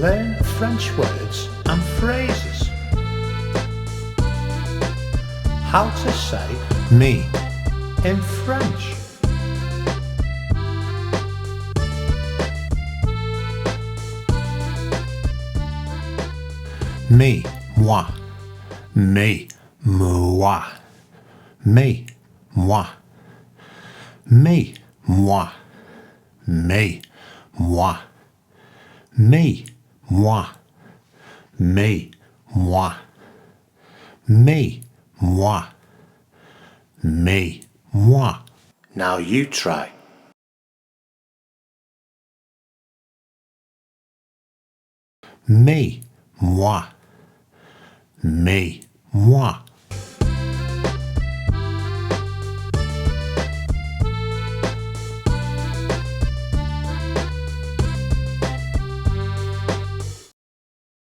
learn French words and phrases. How to say me in French. Me, moi. Me, moi. Me, moi. Me, moi. Me, moi. Me, moi. Me, moi. Me, moi. Me, moi. Now you try. Me, moi. Me, moi.